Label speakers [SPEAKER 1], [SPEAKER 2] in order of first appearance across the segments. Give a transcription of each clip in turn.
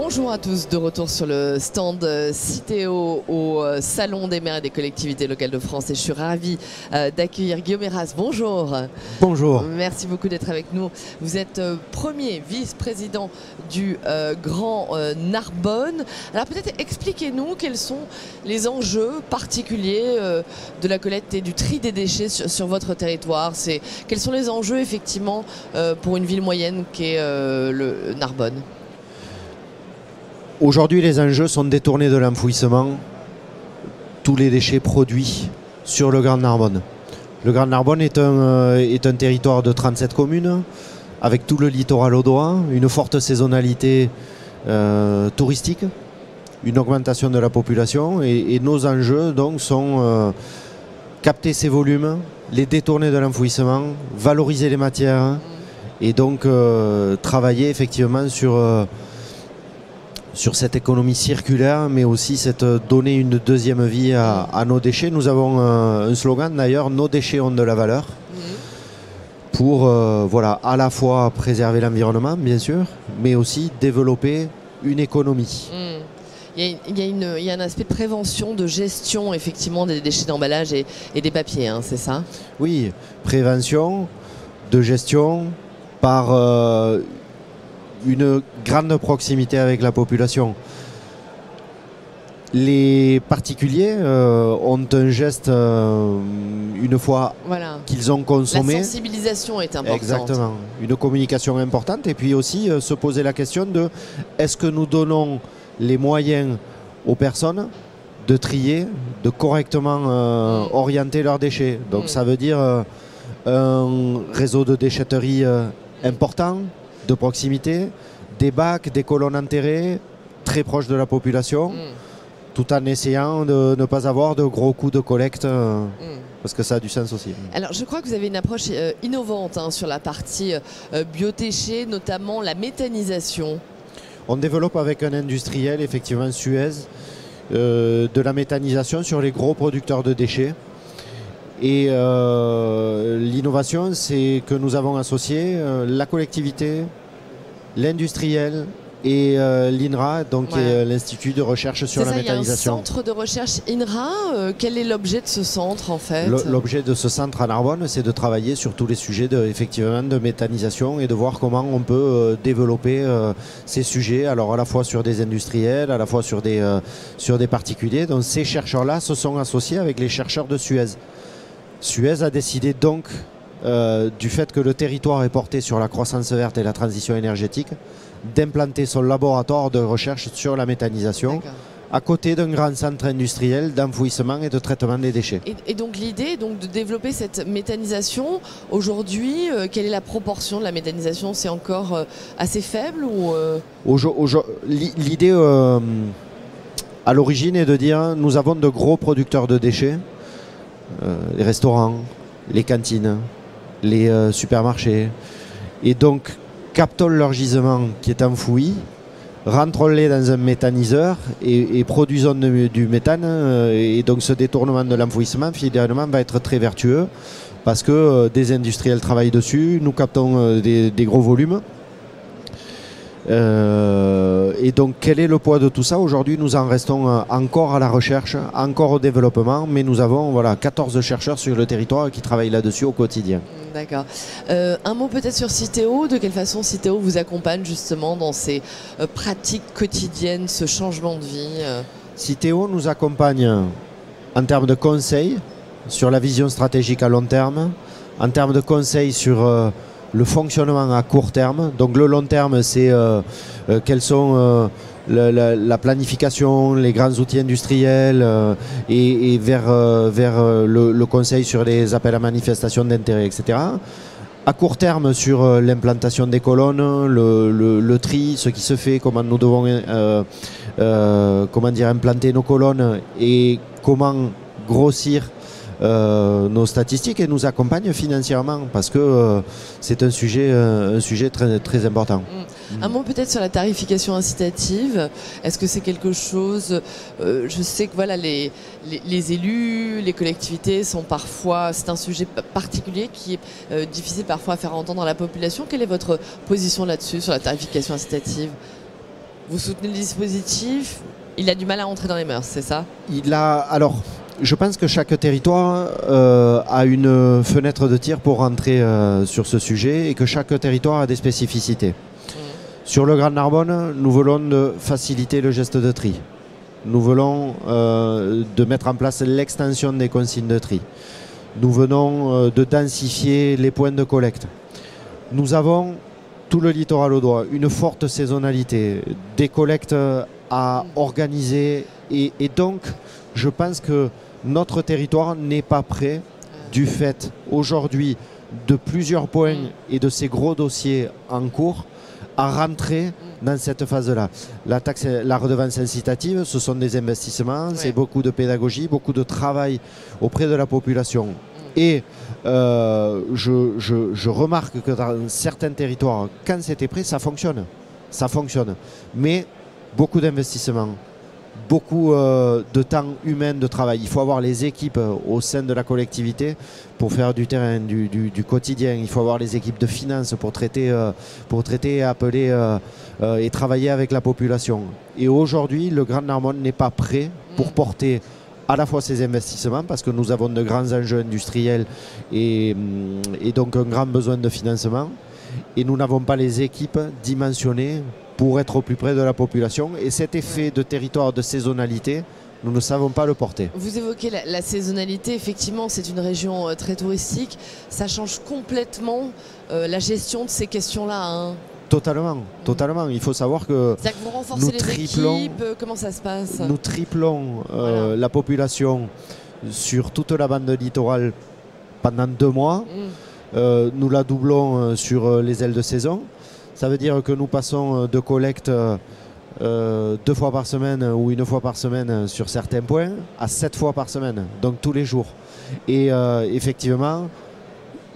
[SPEAKER 1] Bonjour à tous, de retour sur le stand Citeo au Salon des maires et des collectivités locales de France et je suis ravie d'accueillir Guillaume Héras. Bonjour.
[SPEAKER 2] Bonjour.
[SPEAKER 1] Merci beaucoup d'être avec nous. Vous êtes premier vice-président du Grand Narbonne. Alors peut-être expliquez-nous quels sont les enjeux particuliers de la collecte et du tri des déchets sur votre territoire. Quels sont les enjeux effectivement pour une ville moyenne qu'est le Narbonne?
[SPEAKER 2] Aujourd'hui, les enjeux sont détournés de l'enfouissement, tous les déchets produits sur le Grand Narbonne. Le Grand Narbonne est un territoire de 37 communes, avec tout le littoral audois, une forte saisonnalité touristique, une augmentation de la population et nos enjeux donc sont capter ces volumes, les détourner de l'enfouissement, valoriser les matières et donc travailler effectivement sur cette économie circulaire, mais aussi donner une deuxième vie à nos déchets. Nous avons un slogan d'ailleurs, nos déchets ont de la valeur, pour voilà, à la fois préserver l'environnement, bien sûr, mais aussi développer une économie.
[SPEAKER 1] Il y a un aspect de prévention, de gestion effectivement des déchets d'emballage et des papiers, hein, c'est ça?
[SPEAKER 2] Oui, prévention, de gestion, par une grande proximité avec la population. Les particuliers ont un geste une fois qu'ils ont consommé.
[SPEAKER 1] La sensibilisation est importante.
[SPEAKER 2] Exactement. Une communication importante et puis aussi se poser la question de est-ce que nous donnons les moyens aux personnes de trier, de correctement orienter leurs déchets. Donc ça veut dire un réseau de déchetterie important, de proximité, des bacs, des colonnes enterrées, très proches de la population, tout en essayant de ne pas avoir de gros coûts de collecte, parce que ça a du sens aussi.
[SPEAKER 1] Alors je crois que vous avez une approche innovante sur la partie biodéchets, notamment la méthanisation.
[SPEAKER 2] On développe avec un industriel, effectivement Suez, de la méthanisation sur les gros producteurs de déchets. Et l'innovation, c'est que nous avons associé la collectivité, l'industriel et l'INRA, donc qui est l'Institut de recherche sur la méthanisation.
[SPEAKER 1] Il y a un centre de recherche INRA. Quel est l'objet de ce centre en fait?
[SPEAKER 2] L'objet de ce centre à Narbonne, c'est de travailler sur tous les sujets effectivement de méthanisation et de voir comment on peut développer ces sujets, alors à la fois sur des industriels, à la fois sur des particuliers. Donc ces chercheurs-là se sont associés avec les chercheurs de Suez. Suez a décidé donc, du fait que le territoire est porté sur la croissance verte et la transition énergétique, d'implanter son laboratoire de recherche sur la méthanisation à côté d'un grand centre industriel d'enfouissement et de traitement des déchets. Et
[SPEAKER 1] donc l'idée est donc de développer cette méthanisation. Aujourd'hui, quelle est la proportion de la méthanisation? C'est encore assez faible ou
[SPEAKER 2] L'idée à l'origine est de dire nous avons de gros producteurs de déchets, les restaurants, les cantines, les supermarchés. Et donc, captons leur gisement qui est enfoui, rentrons-les dans un méthaniseur et produisons du méthane. Et donc, ce détournement de l'enfouissement, finalement, va être très vertueux parce que des industriels travaillent dessus, nous captons des gros volumes. Et donc quel est le poids de tout ça? Aujourd'hui nous en restons encore à la recherche, encore au développement, mais nous avons 14 chercheurs sur le territoire qui travaillent là-dessus au quotidien.
[SPEAKER 1] D'accord. Un mot peut-être sur Citeo, de quelle façon Citeo vous accompagne justement dans ces pratiques quotidiennes, ce changement de vie?
[SPEAKER 2] Citeo nous accompagne en termes de conseils sur la vision stratégique à long terme, en termes de conseils sur le fonctionnement à court terme. Donc le long terme, c'est quels sont la planification, les grands outils industriels et vers le conseil sur les appels à manifestation d'intérêt, etc. À court terme, sur l'implantation des colonnes, le tri, ce qui se fait, comment nous devons implanter nos colonnes et comment grossir nos statistiques et nous accompagne financièrement parce que c'est un sujet très, très important.
[SPEAKER 1] Un mot peut-être sur la tarification incitative. Est-ce que c'est quelque chose, je sais que voilà, les élus, les collectivités sont parfois, c'est un sujet particulier qui est difficile parfois à faire entendre à la population. Quelle est votre position là-dessus, sur la tarification incitative ? Vous soutenez le dispositif, il a du mal à entrer dans les mœurs, c'est ça?
[SPEAKER 2] Alors, je pense que chaque territoire a une fenêtre de tir pour rentrer sur ce sujet et que chaque territoire a des spécificités. Sur le Grand Narbonne, nous voulons de faciliter le geste de tri. Nous voulons de mettre en place l'extension des consignes de tri. Nous venons de densifier les points de collecte. Nous avons tout le littoral audois, une forte saisonnalité, des collectes à organiser et donc je pense que notre territoire n'est pas prêt du fait aujourd'hui de plusieurs points et de ces gros dossiers en cours à rentrer dans cette phase-là. La redevance incitative, ce sont des investissements, c'est beaucoup de pédagogie, beaucoup de travail auprès de la population. Et je remarque que dans certains territoires, quand c'était prêt, ça fonctionne. Ça fonctionne. Mais beaucoup d'investissements, beaucoup de temps humain de travail. Il faut avoir les équipes au sein de la collectivité pour faire du terrain, du quotidien. Il faut avoir les équipes de finances pour traiter, appeler et travailler avec la population. Et aujourd'hui, le Grand Narbonne n'est pas prêt pour porter à la fois ces investissements, parce que nous avons de grands enjeux industriels et donc un grand besoin de financement. Et nous n'avons pas les équipes dimensionnées pour être au plus près de la population. Et cet effet de territoire de saisonnalité, nous ne savons pas le porter.
[SPEAKER 1] Vous évoquez la saisonnalité, effectivement c'est une région très touristique, ça change complètement la gestion de ces questions-là, hein.
[SPEAKER 2] Totalement, totalement. Il faut savoir que
[SPEAKER 1] c'est-à-dire que vous renforcez les équipes, comment ça se passe?
[SPEAKER 2] Nous triplons la population sur toute la bande littorale pendant 2 mois. Nous la doublons sur les ailes de saison. Ça veut dire que nous passons de collecte 2 fois par semaine ou 1 fois par semaine sur certains points à 7 fois par semaine, donc tous les jours. Et effectivement,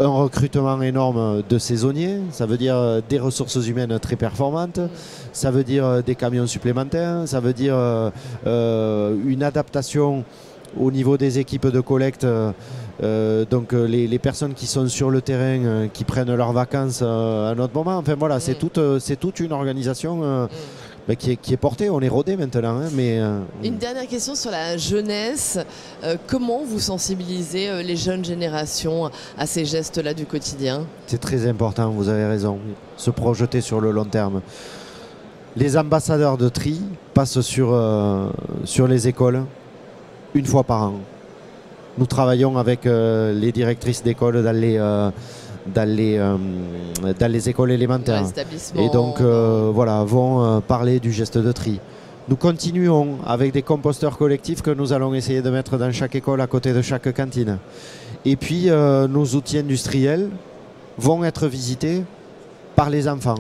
[SPEAKER 2] un recrutement énorme de saisonniers, ça veut dire des ressources humaines très performantes, ça veut dire des camions supplémentaires, ça veut dire une adaptation au niveau des équipes de collecte. Donc les personnes qui sont sur le terrain, qui prennent leurs vacances à un autre moment. Enfin voilà, c'est toute une organisation qui est portée. On est rodé maintenant. Hein,
[SPEAKER 1] Une dernière question sur la jeunesse. Comment vous sensibilisez les jeunes générations à ces gestes-là du quotidien?
[SPEAKER 2] C'est très important, vous avez raison. Se projeter sur le long terme. Les ambassadeurs de tri passent sur les écoles 1 fois par an. Nous travaillons avec les directrices d'école dans les écoles élémentaires. Et donc, voilà, vont parler du geste de tri. Nous continuons avec des composteurs collectifs que nous allons essayer de mettre dans chaque école, à côté de chaque cantine. Et puis, nos outils industriels vont être visités par les enfants,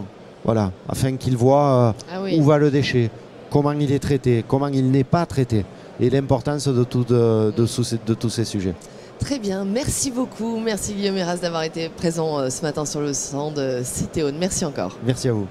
[SPEAKER 2] voilà, afin qu'ils voient où va le déchet, comment il est traité, comment il n'est pas traité, et l'importance de tous ces sujets.
[SPEAKER 1] Très bien, merci beaucoup. Merci Guillaume Heras d'avoir été présent ce matin sur le stand Cité Haute. Merci encore.
[SPEAKER 2] Merci à vous.